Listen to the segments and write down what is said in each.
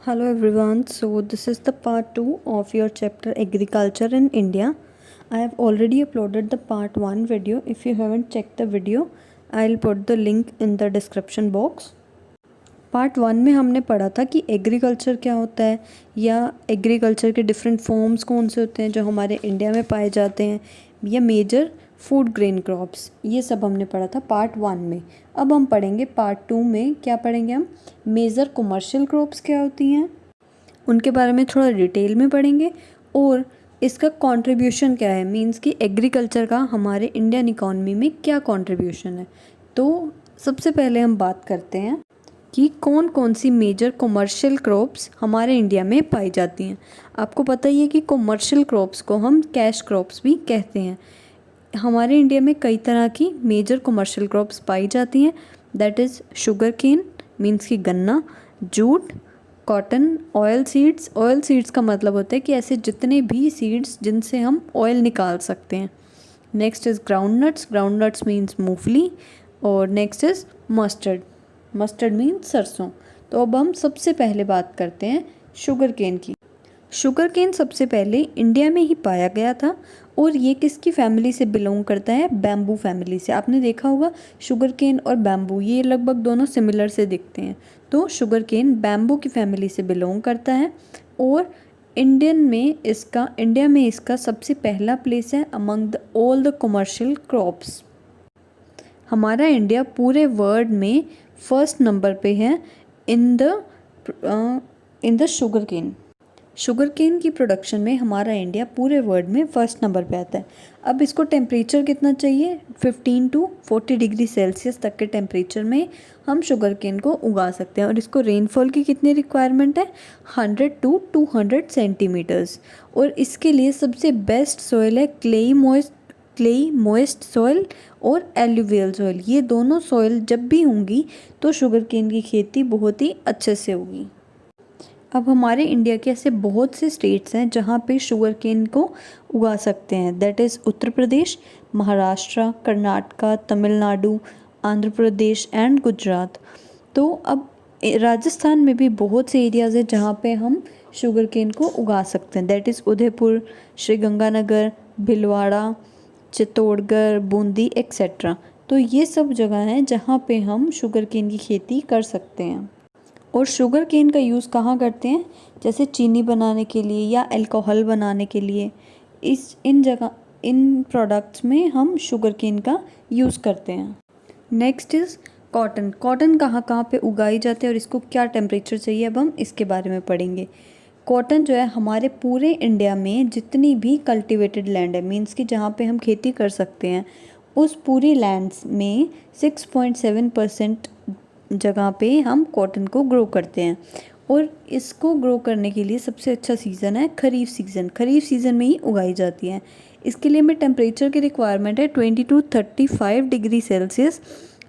Hello everyone, so this is the part 2 of your chapter Agriculture in India. I have already uploaded the part 1 video. If you haven't checked the video, I'll put the link in the description box. Part 1 में हमने पढ़ा था कि agriculture क्या होता है या agriculture के डिफरेंट फॉर्म्स कौन से होते हैं जो हमारे इंडिया में पाए जाते हैं या मेजर फूड ग्रेन क्रॉप्स, ये सब हमने पढ़ा था पार्ट 1 में। अब हम पढ़ेंगे पार्ट 2 में। क्या पढ़ेंगे हम? मेजर कमर्शियल क्रॉप्स क्या होती हैं उनके बारे में थोड़ा डिटेल में पढ़ेंगे और इसका कंट्रीब्यूशन क्या है, मींस कि एग्रीकल्चर का हमारे इंडियन इकॉनमी में क्या कंट्रीब्यूशन है। तो सबसे पहले हम बात करते हैं कि कौन कौन सी मेजर कमर्शियल क्रॉप्स हमारे इंडिया में पाई जाती हैं। आपको पता ही है कि कमर्शियल क्रॉप्स को हम कैश क्रॉप्स भी कहते हैं। हमारे इंडिया में कई तरह की मेजर कमर्शियल क्रॉप्स पाई जाती हैं, that is sugar cane means कि गन्ना, jute, cotton, oil seeds. Oil seeds का मतलब होता है कि ऐसे जितने भी सीड्स जिनसे हम ऑयल निकाल सकते हैं। Next is ground nuts. Ground nuts means मूंगफली। और next is mustard. Mustard means सरसों। तो अब हम सबसे पहले बात करते हैं शुगर केन की। शुगर केन सबसे पहले इंडिया में ही पाया गया था और ये किसकी फैमिली से बिलोंग करता है? बैम्बू फैमिली से। आपने देखा होगा शुगर केन और बैम्बू ये लगभग दोनों सिमिलर से दिखते हैं। तो शुगर केन बैम्बू की फैमिली से बिलोंग करता है और इंडिया में इसका सबसे पहला प्लेस है among the all the commercial crops. हमारा इंडिया पूरे वर्ल्ड में फर्स्ट नंबर पे है in the sugar cane. Sugar cane की प्रोडक्शन में हमारा इंडिया पूरे वर्ल्ड में फर्स्ट नंबर पे आता है। अब इसको टेम्परेचर कितना चाहिए? 15 to 40 डिग्री सेल्सियस तक के टेम्परेचर में हम शुगर केन को उगा सकते हैं। और इसको रेनफॉल की कितनी रिक्वायरमेंट है? 100 to 200 सेंटीमीटर्स। और इसके लिए सबसे बेस्ट सॉइल है क्लेई मॉइस्ट सॉइल और एल्यूवियल सॉइल। ये दोनों सॉइल जब भी होंगी तो शुगर केन की खेती बहुत ही अच्छे से होगी। अब हमारे इंडिया के ऐसे बहुत से स्टेट्स हैं जहाँ पे शुगर केन को उगा सकते हैं, that is Uttar Pradesh, Maharashtra, Karnataka, Tamil Nadu, Andhra Pradesh and Gujarat. तो अब राजस्थान में भी बहुत से एरियाज़ हैं जहाँ पे हम शुगर केन को उगा सकते हैं, that is Udaipur, Sriganganagar, Bhilwara, Chittorgarh, Bundi etcetera. तो ये सब जगह हैं जहाँ पे हम शुगर केन की खेती कर सकते हैं। और शुगर केन का यूज़ कहाँ करते हैं? जैसे चीनी बनाने के लिए या अल्कोहल बनाने के लिए। इन प्रोडक्ट्स में हम शुगर केन का यूज़ करते हैं। Next is cotton. कॉटन कहाँ कहाँ पे उगाई जाती है और इसको क्या टेम्परेचर चाहिए, अब हम इसके बारे में पढ़ेंगे। कॉटन जो है हमारे पूरे इंडिया में जितनी भी कल्टिवेटेड लैंड है, मीन्स कि जहाँ पे हम खेती कर सकते हैं, उस पूरी लैंड्स में 6.7% जगह पे हम कॉटन को ग्रो करते हैं। और इसको ग्रो करने के लिए सबसे अच्छा सीज़न है खरीफ सीज़न। खरीफ सीज़न में ही उगाई जाती है। इसके लिए हमें टेम्परेचर की रिक्वायरमेंट है 20 to 35 degree Celsius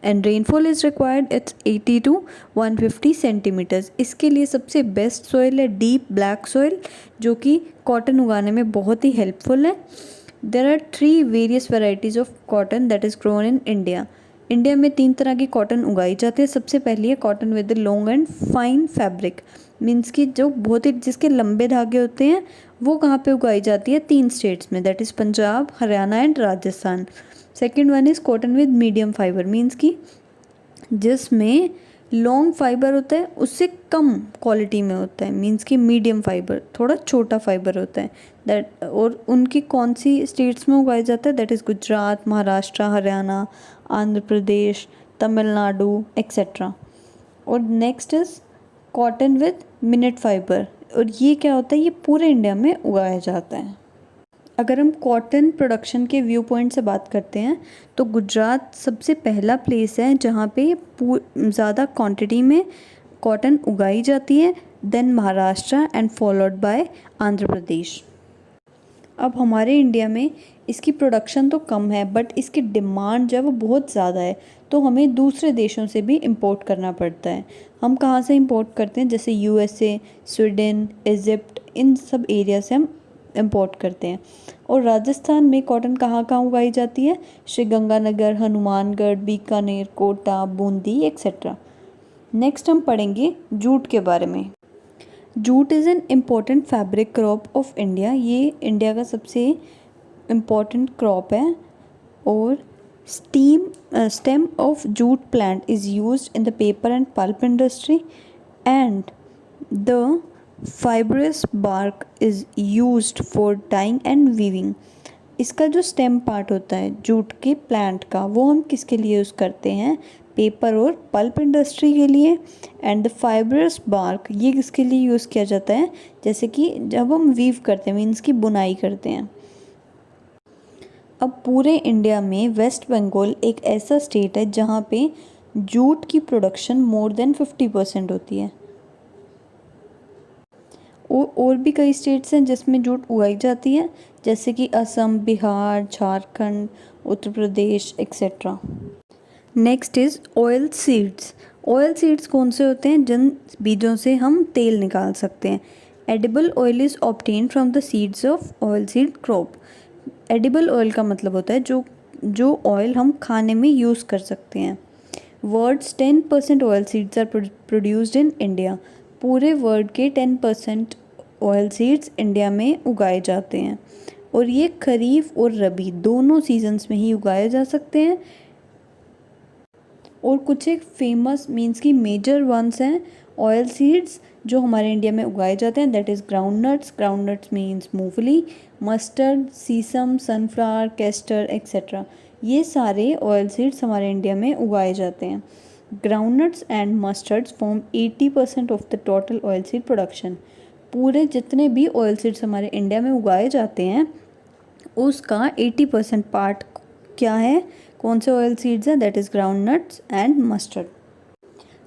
and rainfall is required it's 80 to 150 centimetres. इसके लिए सबसे बेस्ट सॉइल है डीप ब्लैक सॉइल, जो कि कॉटन उगाने में बहुत ही हेल्पफुल है। There are 3 various varieties of cotton that is grown in India. India में 3 तरह की कॉटन उगाई जाती है। सबसे पहली है cotton with long and fine fabric, means कि जो बहुत ही जिसके लंबे धागे होते हैं, वो कहाँ पे उगाई जाती है? 3 स्टेट्स में, that is Punjab, Haryana and Rajasthan. Second one is cotton with medium fibre, means कि जिसमें लॉन्ग फाइबर होता है उससे कम क्वालिटी में होता है, मीन्स कि मीडियम फाइबर, थोड़ा छोटा फाइबर होता है दैट। और उनकी कौन सी स्टेट्स में उगाया जाता है? That is Gujarat, Maharashtra, Haryana, Andhra Pradesh, Tamil Nadu etcetera. और next is cotton with minute fibre, और ये क्या होता है? ये पूरे इंडिया में उगाया जाता है। अगर हम कॉटन प्रोडक्शन के व्यू पॉइंट से बात करते हैं तो गुजरात सबसे पहला प्लेस है जहाँ पे ज़्यादा क्वांटिटी में कॉटन उगाई जाती है, then Maharashtra and followed by Andhra Pradesh. अब हमारे इंडिया में इसकी प्रोडक्शन तो कम है बट इसकी डिमांड जो है वो बहुत ज़्यादा है, तो हमें दूसरे देशों से भी इंपोर्ट करना पड़ता है। हम कहाँ से इंपोर्ट करते हैं? जैसे यूएसए, स्वीडन, इजिप्ट, इन सब एरिया से हम इंपोर्ट करते हैं। और राजस्थान में कॉटन कहाँ कहाँ उगाई जाती है? श्रीगंगानगर, हनुमानगढ़, बीकानेर, कोटा, बूंदी एक्सेट्रा। नेक्स्ट हम पढ़ेंगे जूट के बारे में। Jute is an important fabric crop of India, ये इंडिया का सबसे इम्पॉर्टेंट क्रॉप है। और stem of jute plant is used in the paper and pulp industry and the fibrous bark is used for dyeing and weaving। इसका जो stem part होता है jute के प्लांट का, वो हम किसके लिए यूज़ करते हैं, पेपर और पल्प इंडस्ट्री के लिए। एंड द फाइब्रस बार्क, ये किसके लिए यूज़ किया जाता है, जैसे कि जब हम वीव करते हैं, मीन्स की बुनाई करते हैं। अब पूरे इंडिया में वेस्ट बंगाल एक ऐसा स्टेट है जहाँ पे जूट की प्रोडक्शन मोर देन 50% होती है। और भी कई स्टेट्स हैं जिसमें जूट उगाई जाती है, जैसे कि Assam, Bihar, Jharkhand, Uttar Pradesh etcetera. Next is oil seeds. Oil seeds कौन से होते हैं, जिन बीजों से हम तेल निकाल सकते हैं। Edible oil is obtain from the seeds of oil seed crop. Edible oil का मतलब होता है जो ऑयल हम खाने में यूज़ कर सकते हैं। World's 10% oil seeds are produced in India. पूरे वर्ल्ड के 10% ऑयल सीड्स इंडिया में उगाए जाते हैं, और ये खरीफ और रबी दोनों सीजन्स में ही उगाए जा सकते हैं। और कुछ एक फेमस मीन्स की मेजर वंस हैं ऑयल सीड्स जो हमारे इंडिया में उगाए जाते हैं, that is ground nuts. Ground nuts means मूंगफली, मस्टर्ड, सीसम, सनफ्लावर, कैस्टर एक्सेट्रा। ये सारे ऑयल सीड्स हमारे इंडिया में उगाए जाते हैं। Groundnuts and mustards form 80% of the total oil seed production. पूरे जितने भी ऑयल सीड्स हमारे इंडिया में उगाए जाते हैं उसका 80% पार्ट क्या है, कौन से ऑयल सीड्स हैं, that is groundnuts and mustard.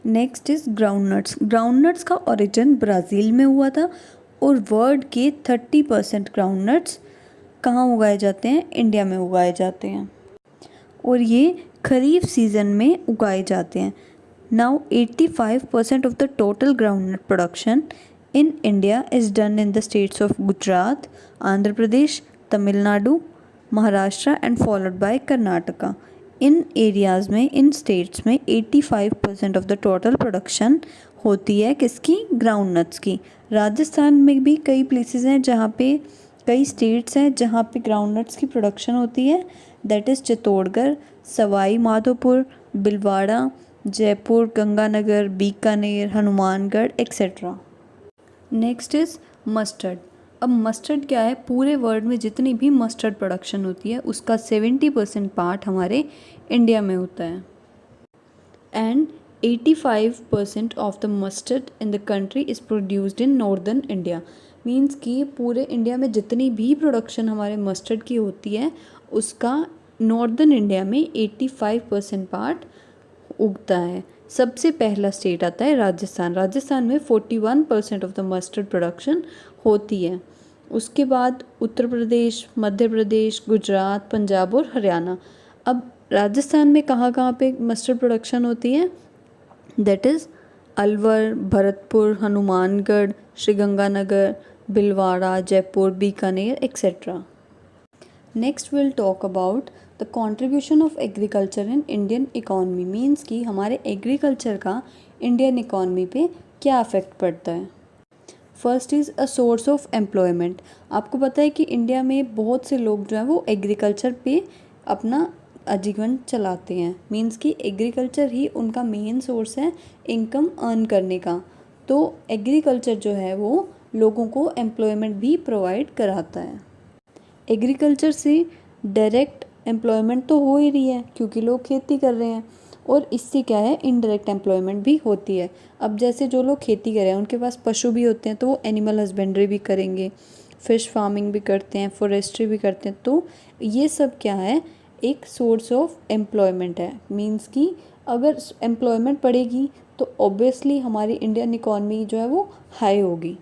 Next is groundnuts. Groundnuts का ओरिजिन ब्राज़ील में हुआ था, और वर्ल्ड के 30% ग्राउंडनट्स कहाँ उगाए जाते हैं, इंडिया में उगाए जाते हैं, और ये खरीफ सीज़न में उगाए जाते हैं। Now 85% of the total groundnut production in India is done in the states of Gujarat, Andhra Pradesh, Tamil Nadu, Maharashtra and followed bye Karnataka. In areas में, इन स्टेट्स में 85% ऑफ द टोटल प्रोडक्शन होती है किसकी, ग्राउंडनट्स की। राजस्थान में भी कई प्लेसेस हैं जहाँ पे, कई स्टेट्स हैं जहाँ पे ग्राउंडनट्स की प्रोडक्शन होती है, that is Chittorgarh, Sawai Madhopur, Bhilwara, Jaipur, Ganganagar, Bikaner, Hanumangarh etcetera. Next is mustard. अब मस्टर्ड क्या है, पूरे वर्ल्ड में जितनी भी मस्टर्ड प्रोडक्शन होती है उसका 70% पार्ट हमारे इंडिया में होता है। And 85% of the mustard in the country is produced in northern India. Means कि पूरे इंडिया में जितनी भी प्रोडक्शन हमारे मस्टर्ड की होती है उसका नॉर्दर्न इंडिया में 85% पार्ट उगता है। सबसे पहला स्टेट आता है राजस्थान। राजस्थान में 41% ऑफ द मस्टर्ड प्रोडक्शन होती है। उसके बाद उत्तर प्रदेश, मध्य प्रदेश, गुजरात, पंजाब और हरियाणा। अब राजस्थान में कहाँ कहाँ पे मस्टर्ड प्रोडक्शन होती है, that is Alwar, Bharatpur, Hanumangarh, Sriganganagar, Bhilwara, Jaipur, Bikaner etcetera. Next will talk about the contribution of agriculture in Indian economy. Means कि हमारे एग्रीकल्चर का इंडियन इकॉनमी पे क्या अफेक्ट पड़ता है। First is a source of employment. आपको पता है कि इंडिया में बहुत से लोग जो हैं वो एग्रीकल्चर पे अपना आजीवन चलाते हैं। मीन्स कि एग्रीकल्चर ही उनका मेन सोर्स है इनकम अर्न करने का। तो एग्रीकल्चर जो है वो लोगों को एम्प्लॉयमेंट भी प्रोवाइड कराता है। एग्रीकल्चर से डायरेक्ट एम्प्लॉयमेंट तो हो ही रही है क्योंकि लोग खेती कर रहे हैं, और इससे क्या है, इनडायरेक्ट एम्प्लॉयमेंट भी होती है। अब जैसे जो लोग खेती कर रहे हैं उनके पास पशु भी होते हैं तो वो एनिमल हस्बेंड्री भी करेंगे, फिश फार्मिंग भी करते हैं, फॉरेस्ट्री भी करते हैं। तो ये सब क्या है, एक सोर्स ऑफ एम्प्लॉयमेंट है। मीन्स कि अगर एम्प्लॉयमेंट बढ़ेगी तो ऑब्वियसली हमारी इंडियन इकॉनमी जो है वो हाई होगी।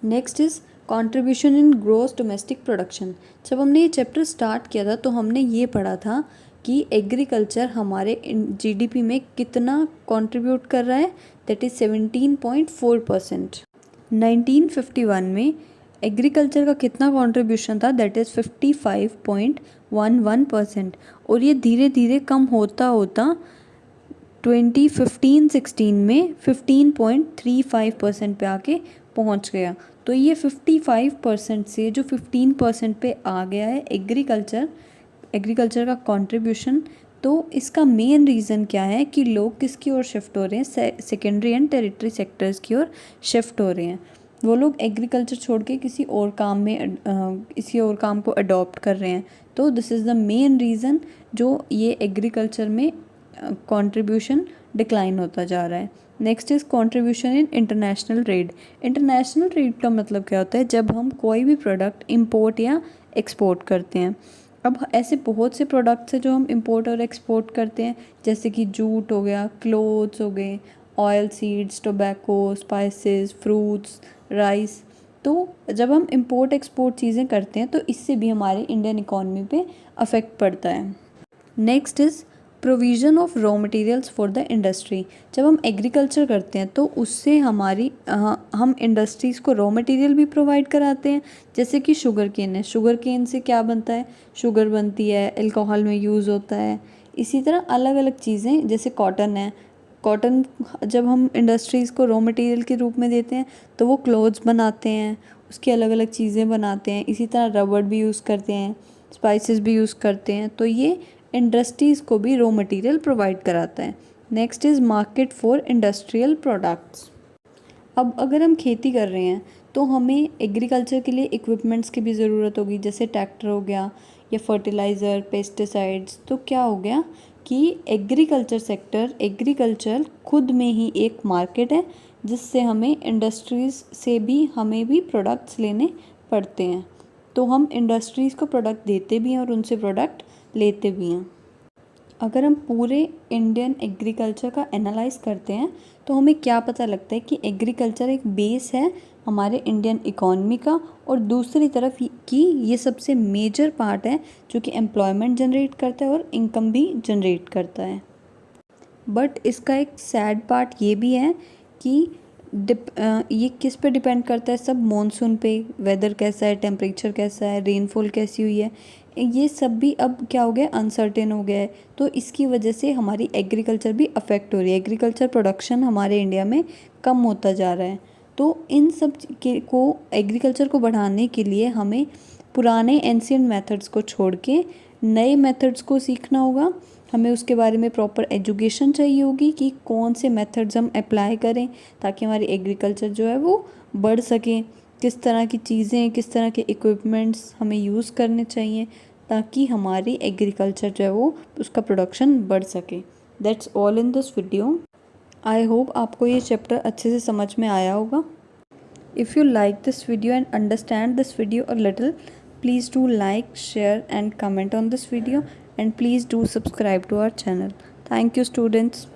Next is contribution in gross domestic production. जब हमने ये चैप्टर स्टार्ट किया था तो हमने ये पढ़ा था कि एग्रीकल्चर हमारे जीडीपी में कितना कंट्रीब्यूट कर रहा है, दैट इज़ 17.4%। 1951 में एग्रीकल्चर का कितना कंट्रीब्यूशन था, दैट इज़ 55.11%। और ये धीरे धीरे कम होता होता 2015-16 में 15.35% पे आके पहुंच गया। तो ये 55% से जो 15% पे आ गया है एग्रीकल्चर का कंट्रीब्यूशन। तो इसका मेन रीज़न क्या है कि लोग किसकी ओर शिफ्ट हो रहे हैं, सेकेंडरी एंड टेरिटरी सेक्टर्स की ओर शिफ्ट हो रहे हैं। वो लोग एग्रीकल्चर छोड़ के किसी और काम को अडॉप्ट कर रहे हैं। तो this is the main reason जो ये एग्रीकल्चर में कंट्रीब्यूशन डिक्लाइन होता जा रहा है। Next is contribution in international trade. International trade का मतलब क्या होता है, जब हम कोई भी प्रोडक्ट इंपोर्ट या एक्सपोर्ट करते हैं। अब ऐसे बहुत से प्रोडक्ट्स हैं जो हम इंपोर्ट और एक्सपोर्ट करते हैं, जैसे कि जूट हो गया, क्लोथ्स हो गए, oil seeds, tobacco, spices, fruits, rice. तो जब हम इंपोर्ट एक्सपोर्ट चीज़ें करते हैं तो इससे भी हमारे इंडियन इकॉनमी पे अफेक्ट पड़ता है। Next is provision of raw materials for the industry. जब हम एग्रीकल्चर करते हैं तो उससे हम इंडस्ट्रीज़ को रॉ मटेरियल भी प्रोवाइड कराते हैं, जैसे कि शुगर केन है। शुगर केन से क्या बनता है, शुगर बनती है, अल्कोहल में यूज़ होता है। इसी तरह अलग अलग चीज़ें, जैसे कॉटन है, कॉटन जब हम इंडस्ट्रीज़ को रॉ मटेरियल के रूप में देते हैं तो वो क्लोथ्स बनाते हैं, उसकी अलग अलग चीज़ें बनाते हैं। इसी तरह रबड़ भी यूज़ करते हैं, स्पाइसेस भी यूज़ करते हैं। तो ये इंडस्ट्रीज़ को भी रॉ मटेरियल प्रोवाइड कराता है। Next is market for industrial products. अब अगर हम खेती कर रहे हैं तो हमें एग्रीकल्चर के लिए इक्विपमेंट्स की भी ज़रूरत होगी, जैसे ट्रैक्टर हो गया या फर्टिलाइज़र, पेस्टिसाइड्स। तो क्या हो गया कि एग्रीकल्चर खुद में ही एक मार्केट है, जिससे हमें इंडस्ट्रीज़ से भी हमें भी प्रोडक्ट्स लेने पड़ते हैं। तो हम इंडस्ट्रीज़ को प्रोडक्ट देते भी हैं और उनसे प्रोडक्ट लेते भी हैं। अगर हम पूरे इंडियन एग्रीकल्चर का एनालाइज करते हैं तो हमें क्या पता लगता है कि एग्रीकल्चर एक बेस है हमारे इंडियन इकॉनमी का, और दूसरी तरफ कि ये सबसे मेजर पार्ट है जो कि एम्प्लॉयमेंट जनरेट करता है और इनकम भी जनरेट करता है। बट इसका एक सैड पार्ट ये भी है कि ये किस पे डिपेंड करता है, सब मॉनसून पे, वेदर कैसा है, टेम्परेचर कैसा है, रेनफॉल कैसी हुई है, ये सब भी अब क्या हो गया, अनसर्टेन हो गया है। तो इसकी वजह से हमारी एग्रीकल्चर भी अफेक्ट हो रही है, एग्रीकल्चर प्रोडक्शन हमारे इंडिया में कम होता जा रहा है। तो इन सब एग्रीकल्चर को बढ़ाने के लिए हमें पुराने एंशिएंट मेथड्स को छोड़ के नए मेथड्स को सीखना होगा। हमें उसके बारे में प्रॉपर एजुकेशन चाहिए होगी कि कौन से मेथड्स हम अप्लाई करें ताकि हमारी एग्रीकल्चर जो है वो बढ़ सके, किस तरह की चीज़ें, किस तरह के इक्विपमेंट्स हमें यूज़ करने चाहिए ताकि हमारी एग्रीकल्चर जो है वो उसका प्रोडक्शन बढ़ सके। That's all in this video. I hope आपको ये चैप्टर अच्छे से समझ में आया होगा। If you like this video and understand this video a little, please do like, share and comment on this video, and please do subscribe to our channel. Thank you students.